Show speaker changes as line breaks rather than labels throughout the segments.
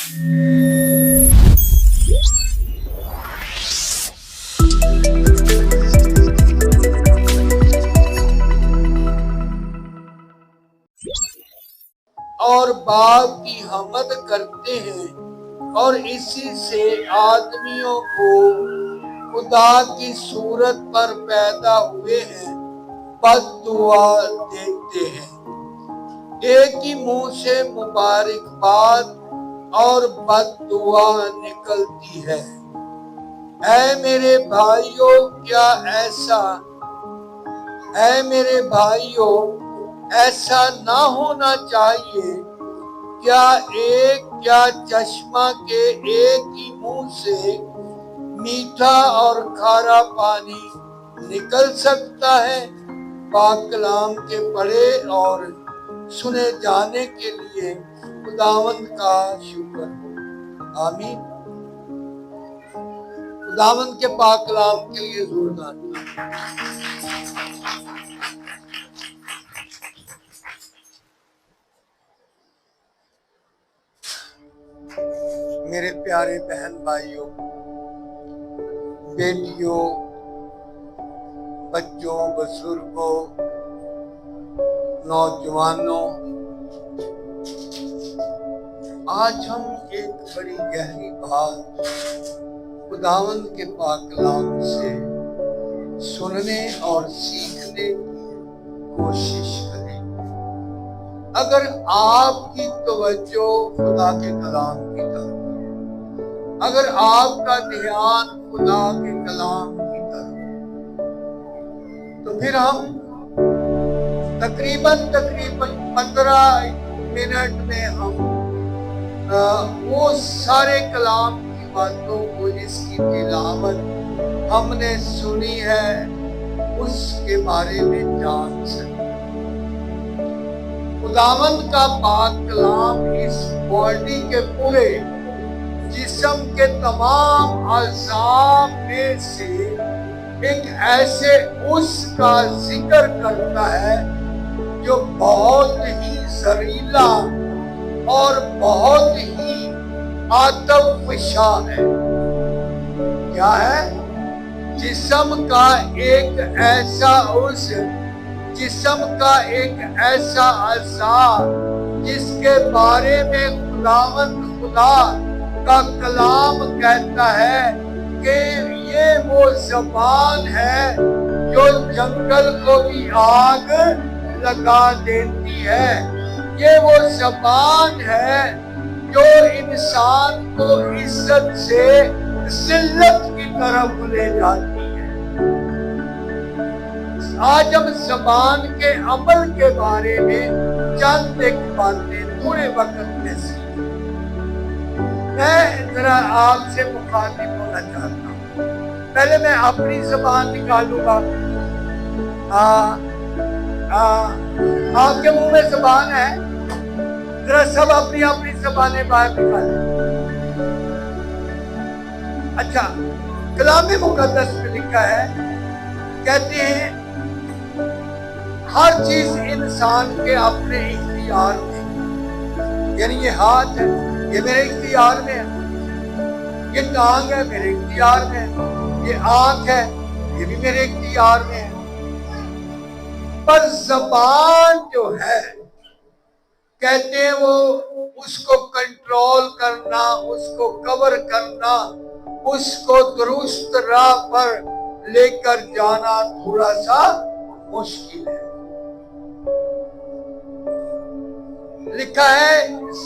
اور باغ کی حمد کرتے ہیں اور اسی سے آدمیوں کو خدا کی صورت پر پیدا ہوئے ہیں بد دعا دیتے ہیں۔ ایک ہی منہ سے مبارکباد اور بد دعا نکلتی ہے۔ اے میرے بھائیو ایسا نہ ہونا چاہیے۔ کیا چشمہ کے ایک ہی منہ سے میٹھا اور کھارا پانی نکل سکتا ہے؟ پاک کلام کے پڑھے اور سنے جانے کے لیے خداوند کا شکر ہو۔ آمین۔ خداوند کے پاک کلام کے لیے زوردار میرے پیارے بہن بھائیوں، بیٹیوں، بچوں، بزرگوں، نوجوانوں، آج ہم ایک بڑی گہری بات خداوند کے پاک کلام سے سننے اور سیکھنے کی کوشش کریں۔ اگر آپ کی توجہ خدا کے کلام کی طرف، اگر آپ کا دھیان خدا کے کلام کی طرف، تو پھر ہم تقریباً 15 منٹ میں ہم وہ سارے کلام کی باتوں کو، جس کی تلاوت ہم نے سنی ہے، اس کے بارے میں جان سکتے۔ خداوند کا پاک کلام اس باڈی کے پورے جسم کے تمام اعضاء میں سے ایک ایسے اس کا ذکر کرتا ہے جو بہت ہی زہریلا اور بہت ہی آتش فشاں ہے۔ کیا ہے؟ جسم کا ایک ایسا اعضاء جس کے بارے میں خداوند خدا کا کلام کہتا ہے کہ یہ وہ زبان ہے جو جنگل کو بھی آگ لگا دیتی ہے۔ یہ وہ زبان ہے جو انسان کو عزت سے ذلت کی طرف لے جاتی ہے۔ آج ہم زبان کے عمل کے بارے میں چند ایک باتیں تھوڑے وقت میں سیکھیں۔ میں ذرا آپ سے مخاطب ہونا چاہتا ہوں۔ پہلے میں اپنی زبان نکالوں گا۔ آپ کے منہ میں زبان ہے؟ ذرا سب اپنی اپنی زبانیں باہر نکالیں۔ اچھا، کلام مقدس میں لکھا ہے، کہتے ہیں ہر چیز انسان کے اپنے اختیار میں، یعنی یہ ہاتھ ہے، یہ میرے اختیار میں ہے، یہ ٹانگ ہے میرے اختیار میں ہے، یہ آنکھ ہے یہ بھی میرے اختیار میں ہے۔ پر زبان جو ہے، کہتے ہیں وہ اس کو کنٹرول کرنا، اس کو کور کرنا، اس کو درست راہ پر لے کر جانا تھوڑا سا مشکل ہے۔ لکھا ہے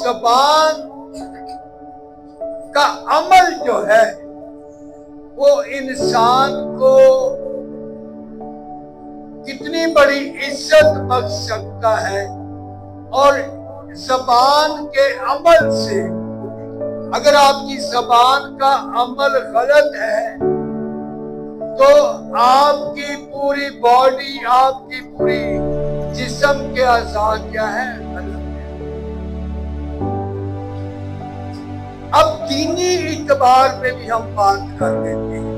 زبان کا عمل جو ہے وہ انسان کو کتنی بڑی عزت بخش سکتا ہے، اور زبان کے عمل سے اگر آپ کی زبان کا عمل غلط ہے تو آپ کی پوری باڈی، آپ کی پوری جسم کے اعضاء کیا ہے؟ غلط ہے۔ اب دینی اعتبار میں بھی ہم بات کر لیتے ہیں۔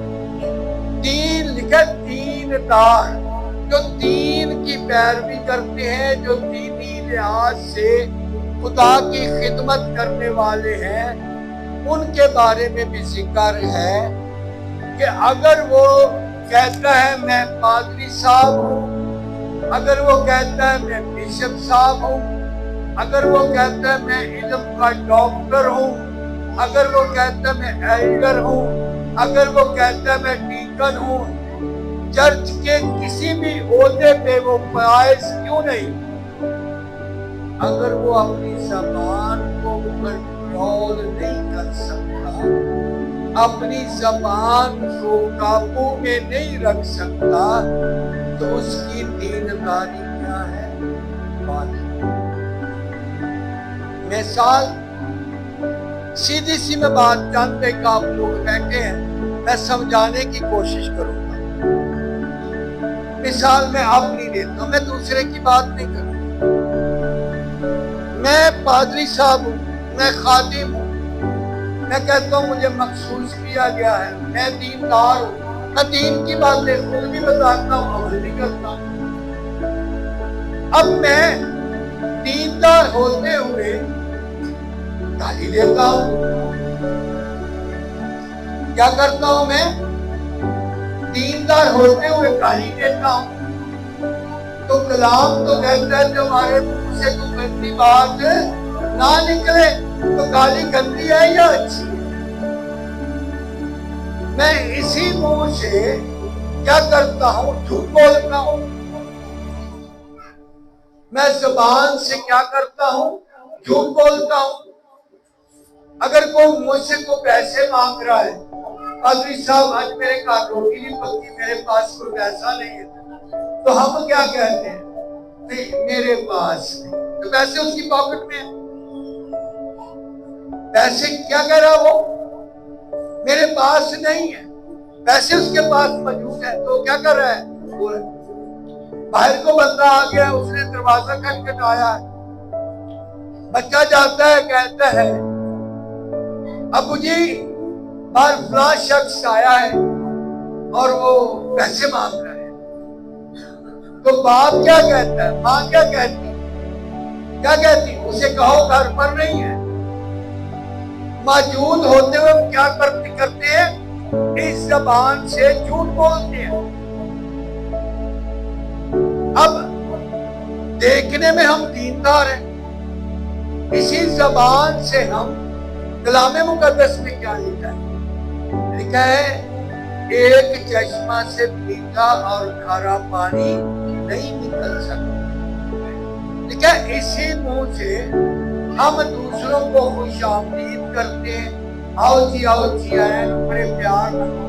دین لکھا، دین دار، جو دین کی پیروی کرتے ہیں، جو دینی لحاظ سے خدا کی خدمت کرنے والے ہیں، ان کے بارے میں بھی ذکر ہے کہ اگر وہ کہتا ہے میں پادری صاحب ہوں، اگر وہ کہتا ہے میں بشپ صاحب ہوں، اگر وہ کہتا ہے میں علم کا ڈاکٹر ہوں، اگر وہ کہتا ہے میں ایلڈر ہوں، اگر وہ کہتا ہے میں ڈیکن ہوں، چرچ کے کسی بھی عہدے پہ وہ فائز کیوں نہیں، اگر وہ اپنی زبان کو کنٹرول نہیں کر سکتا، اپنی زبان کو قابو میں نہیں رکھ سکتا، تو اس کی دینداری کیا ہے؟ مثال سیدھی سی میں بات جانتے کہ آپ لوگ بیٹھے ہیں، میں سمجھانے کی کوشش کروں گا۔ مثال میں اپنی لیتا ہوں، میں دوسرے کی بات نہیں کروں گا۔ میں پادری صاحب ہوں، میں خادم ہوں، میں کہتا ہوں مجھے مخصوص کیا گیا ہے، میں دیندار ہوں، میں دین کی باتیں خود بھی بتاتا ہوں، عمل بھی کرتا ہوں۔ اب میں دیندار ہوتے ہوئے گالی دیتا ہوں، کیا کرتا ہوں میں؟ دیندار ہوتے ہوئے گالی دیتا ہوں، تو کلام تو کہتا ہے جو ہمارے منہ سے کوئی گندی بات نہ نکلے، تو گالی گندی ہے یا اچھی ہے؟ میں اسی منہ سے کیا کرتا ہوں؟ جھوٹ بولتا ہوں۔ میں زبان سے کیا کرتا ہوں؟ جھوٹ بولتا ہوں۔ اگر کوئی مجھ سے کوئی پیسے مانگ رہا ہے، پادری صاحب آج میرے گھر روٹی نہیں پکتی، میرے پاس کوئی پیسہ نہیں ہے، تو ہم کیا کہتے ہیں؟ نہیں میرے پاس نہیں، تو پیسے اس کی پاکٹ میں ہیں۔ پیسے کیا کہہ رہا وہ؟ میرے پاس نہیں ہے، پیسے اس کے پاس موجود ہے، تو کیا کر رہا ہے؟ باہر کو بندہ آ گیا، اس نے دروازہ کھٹکھٹایا ہے، بچہ جاتا ہے کہتا ہے ابو جی باہر فلاں شخص آیا ہے اور وہ پیسے مانگ رہا ہے، تو باپ کیا کہتا ہے؟ ماں کیا کہتی؟ کیا کہتی؟ اسے کہو گھر پر نہیں ہے۔ موجود ہوتے ہوئے کیا کرتے ہیں؟ اس زبان سے جھوٹ بولتے ہیں۔ اب دیکھنے میں ہم دیندار ہیں، اسی زبان سے ہم کلام مقدس میں کیا لکھا ہے؟ لکھا ہے ایک چشمہ سے میٹھا اور کھارا پانی نہیں نکل سکتا۔ لکھا ہے اسی منہ سے ہم دوسروں کو خوش آمدید کرتے ہیں، آؤ جی آئے، بڑے پیار رکھو،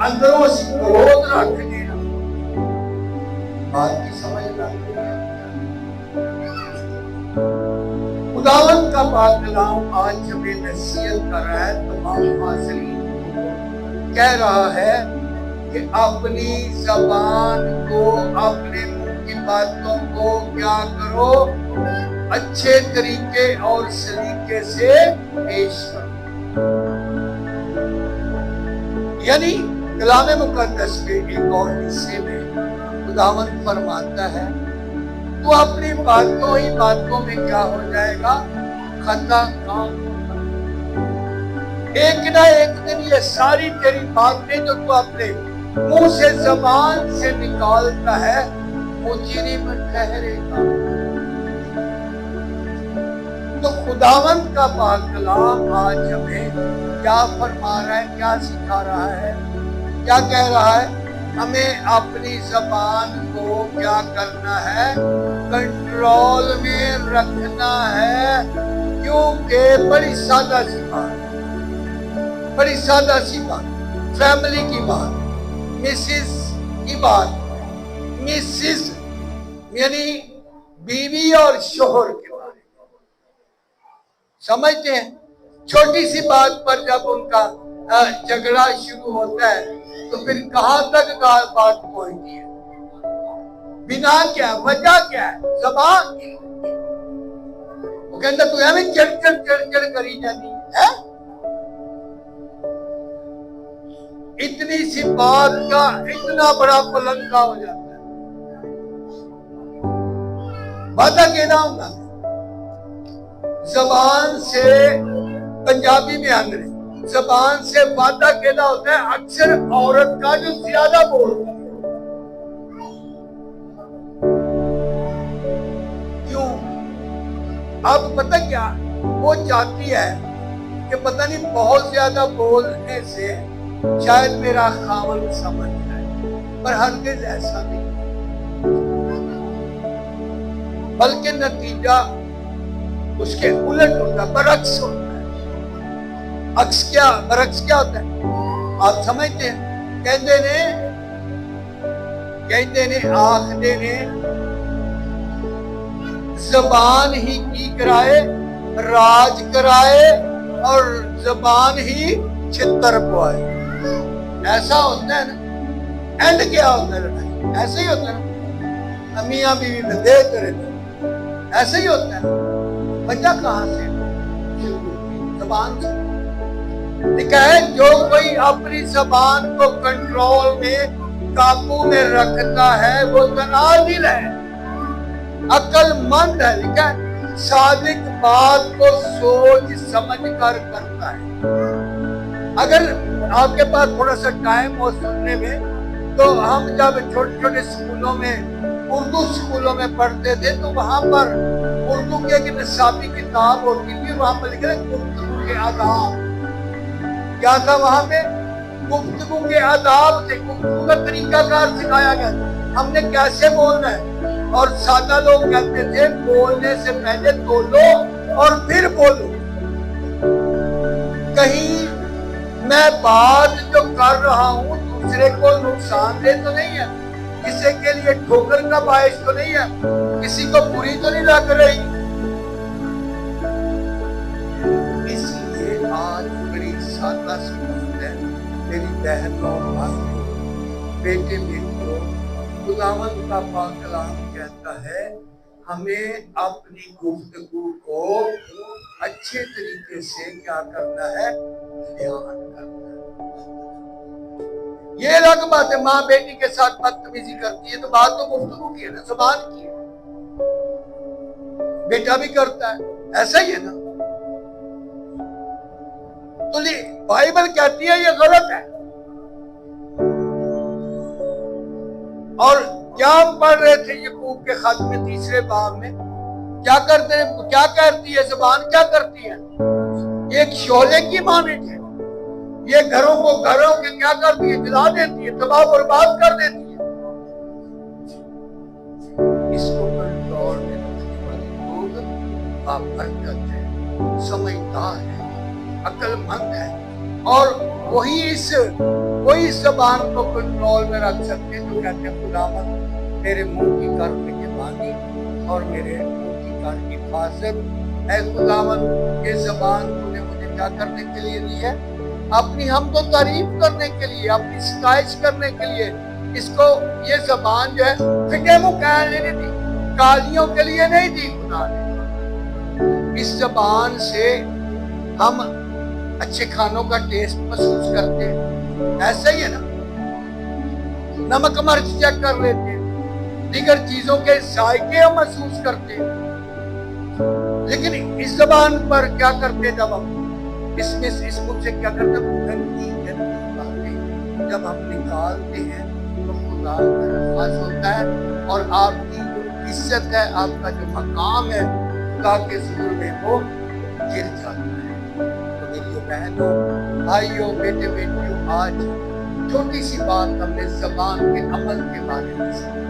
اندروں سے کروध رکھ دینا۔ بات کی سمجھ لگتی ہے؟ خداوند کا پاک کلام آج ہمیں نصیحت کر رہا ہے، تمام حاضرین کہہ رہا ہے کہ اپنی زبان کو، اپنے منہ کی باتوں کو کیا کرو؟ اچھے طریقے اور سلیقے سے پیش کرو۔ یعنی کلام مقدس کے ایک اور حصے میں خداوند فرماتا ہے تو اپنی باتوں ہی باتوں میں کیا ہو جائے گا؟ خطا کام۔ ایک نہ ایک دن یہ ساری تیری باتیں جو تو اپنے منہ سے زبان سے نکالتا ہے مجرم ٹھہرے گا۔ تو خداوند کا پاک کلام آج ہمیں کیا فرما رہا ہے، کیا سکھا رہا ہے، کیا کہہ رہا ہے؟ ہمیں اپنی زبان کو کیا کرنا ہے؟ کنٹرول میں رکھنا ہے، کیونکہ بڑی سادہ سی بات، بڑی سادہ سی بات، فیملی کی بات، مسز کی بات، مسز یعنی بیوی اور شوہر کے بارے میں سمجھتے ہیں؟ چھوٹی سی بات پر جب ان کا جھگڑا شروع ہوتا ہے تو پھر کہاں تک بات پہنچتی ہے؟ بنا کیا وجہ کیا ہے؟ زبان کی۔ وہ کہتا تو ہمیں چڑ کری جانی ہے، اتنی سی بات کا اتنا بڑا پلنگا ہو جاتا ہے۔ وعدہ کہنا ہوگا زبان سے पंजाबी में आंध्र जबान से वादा कहना होता है अक्सर औरत का जो ज्यादा बोलती है। क्यों? अब पता क्या वो चाहती है कि पता नहीं बहुत ज्यादा बोलने से शायद मेरा खामन समझ जाए, पर हरगिज़ ऐसा नहीं, बल्कि नतीजा उसके उलट होता है, बरक्स होता है। बरक्स क्या होता है आप समझते हैं? कहते ने आखदे ने जबान ही की कराए राज कराए और जबान ही छितर पुआए। ऐसा होता है ना, एंड क्या होता है लड़ाई? ऐसे ही होता है ना, मियां बीवी में दे करे ऐसे ही होता है। वजह कहां से? जबान से। लिखा है जो कोई अपनी जबान को कंट्रोल में काबू में रखता है वो तनाजिल है, अक्लमंद है। लिखा है सादिक बात को सोच समझ कर करता है। अगर आपके पास थोड़ा सा टाइम हो सुनने में, तो हम जब छोटे छोटे स्कूलों में उर्दू स्कूलों में पढ़ते थे तो वहां पर उर्दू की एक निसाबी किताब होती थी, वहां पर लिखा है गुफ्तगू के आदाब। क्या था वहां पे? गुफ्तगू के आदाब थे, गुफ्तगू का तरीकाकार सिखाया गया। हमने कैसे बोलना है, और सादा लोग कहते थे बोलने से पहले तोलो और फिर बोलो। कहीं मैं बात जो कर रहा हूं दूसरे को नुकसान दे तो नहीं है, किसी के लिए ठोकर का बायस तो नहीं है, किसी को बुरी तो नहीं लग रही। इसलिए आज बड़ी सादा सुकून है मेरी बहनों भाइयों बेटे बेटियों, खुदावंद का पाक कलाम कहता है हमें अपनी गुफ्तगू को अच्छे तरीके से क्या करना है, ध्यान करना है। ये अलग बात है माँ बेटी के साथ बदतमीजी करती है तो बात तो गुफ्तगू की है ना, जुबान की है। बेटा भी करता है, ऐसा ही है ना। तो बाइबल कहती है ये गलत है। और क्या हम पढ़ रहे थे याकूब के खत में 3 बाब में, क्या करती है जुबान, क्या करती है? एक शोले की मानित है, ये घरों के क्या करती है, जला देती है, तबाह बर्बाद कर देती है। इसको कंट्रोल में रखने वाले लोग बाबरकत है, समझदार है, अक्लमंद है, और वही जबान को कंट्रोल में रख सकते हैं। तो कहते हैं खुदावंद मेरे मुंह की कर निगहबानी और मेरे मुंह की कर हिफाजत। ऐ खुदावंद ये जबान तूने मुझे क्या करने के लिए दी है? अपनी हम तो तारीफ करने के लिए, अपनी सताइश करने के लिए। इसको ये जबान जो है फिटे मुंह कहने नहीं दी, गालियों के लिए नहीं दी खुदा ने। इस जबान से हम अच्छे खानों का टेस्ट महसूस करते हैं, ऐसा ही है ना। नमक मिर्च चेक कर लेते हैं, दीगर चीजों के जायके हम महसूस करते हैं। लेकिन इस जबान पर क्या करते, जब हम इस मुंह से क्या करते हैं, गंदी बातें जब हम निकालते हैं तो खुदा नाराज होता है और आपकी जो इज्जत है, आपका जो मकाम है खुदा के ज़ुल्म में वो गिर जाता है। बहनों भाइयों बेटे बेटियों, आज छोटी सी बात हमने जबान के अमल के बारे में सीखी।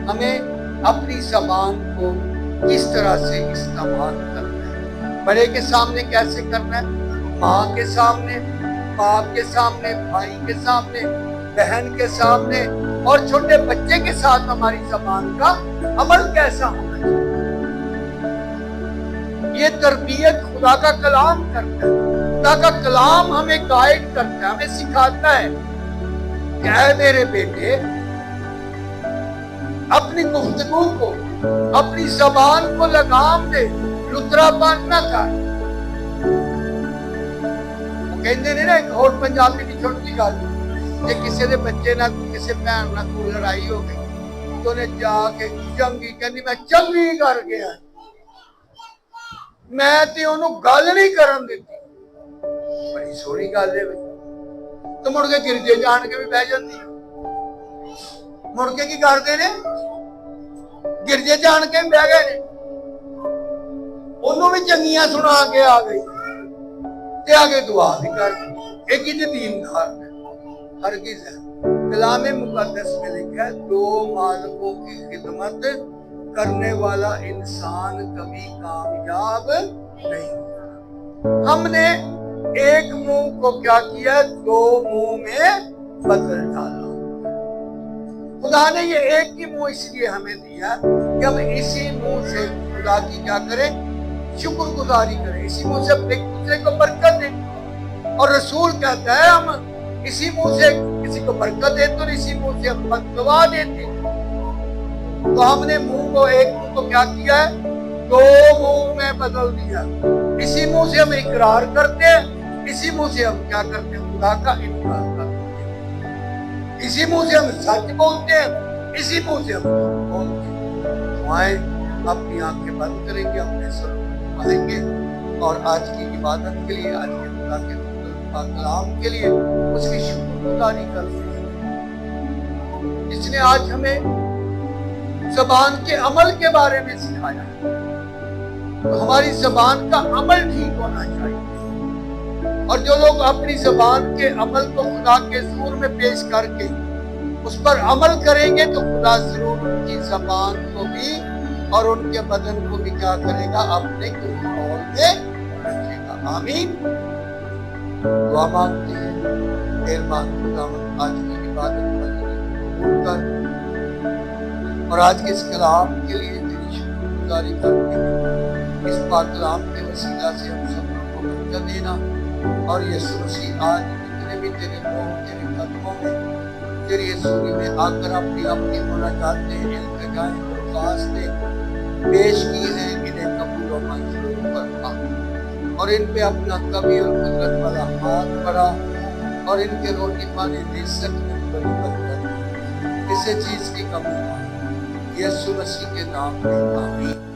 हमें अपनी जबान को किस तरह से इस्तेमाल करना है, बड़े के सामने कैसे करना है, माँ के सामने, बाप के सामने, भाई के सामने, बहन के सामने, और छोटे बच्चे के साथ हमारी जबान का अमल कैसा होना चाहिए। ये तरबियत खुदा का कलाम करता है। खुदा का कलाम हमें गाइड करता है, हमें सिखाता है कि ऐ मेरे बेटे अपनी गुफ्तगू को, अपनी जबान को लगाम दे, लुतरापन न कर। वो कहते ने ना एक और पंजाबी की छोटी गल, जे किसी दे बच्चे ना किसी भैन ना कोई लड़ाई हो गई तो ने जाके चंगी कहनी मैं चंगी कर गया, मैं ते ओनू गल नहीं करन दित्ती। बड़ी सोहनी गल है तो मुड़ के गिरजे जान के भी बह जाती मुड़ के की करते ने गिरजे जान के भी बह गए ने उन्होंने भी चंगियां सुना के आ गई ते आगे दुआ भी कर दी एक ही दीनदार है हरगिज़ है कलाम मुकद्दस में लिखा है दो मालिकों की खिदमत करने वाला इंसान कभी कामयाब नहीं होता। हमने एक मुंह को क्या किया दो मुंह में बदल डाला। खुदा ने ये एक ही मुंह इसलिए हमें दिया कि हम इसी मुंह से खुदा की क्या करें शुक्रगुजारी करें इसी मुंह से एक दूसरे को बरकत दें और रसूल कहता है हम इसी मुंह से किसी को बरकत देते और इसी मुंह से हम बददुआ देते। तो हमने मुंह को एक मुंह को क्या किया है दो मुंह में बदल दिया। इसी मुंह से हम इकरार करते हैं इसी मुंह से हम क्या करते हैं खुदा का इनकार करते हैं। इसी मुंह से हम सच बोलते हैं इसी मुंह से हम बोलते हैं। आए अपनी आंखें बंद करेंगे अपने सर पढ़ेंगे और आज की इबादत के लिए आज के खुदा के कलाम के लिए उसकी शुक्रगुजारी करते हैं जिसने आज हमें ज़बान के अमल के बारे में सिखाया। तो हमारी ज़बान का अमल ठीक होना चाहिए और जो लोग अपनी ज़बान के अमल को खुदा के हुजूर में पेश करके उस पर अमल करेंगे तो खुदा जरूर उनकी ज़बान को भी और उनके बदन को भी क्या करेगा अपने कंट्रोल में रखेगा। आमीन। दुआ मांगते हैं मेहरबान खुदा आज की इबादत कबूल कर और आज के इस कलाम के लिए तेरी शुक्रगुजारी करते हैं। इस पाक कलाम के वसीला से हम सब को बरकत देना और यीशु मसीह आज जितने भी तेरे लोग तेरे कदमों में तेरी हज़ूरी में आकर अपनी मुनाजातें इल्तिजाएं दरख्वास्तें पेश की हैं इन्हें कबूल और मंजूर करना और इन पे अपना कभी और कुदरत वाला हाथ बढ़ा और इनके रोटी पानी रिज़्क़ में बड़ी बरकत किसी चीज की कमी ना यीशु मसीह के नाम में आमीन।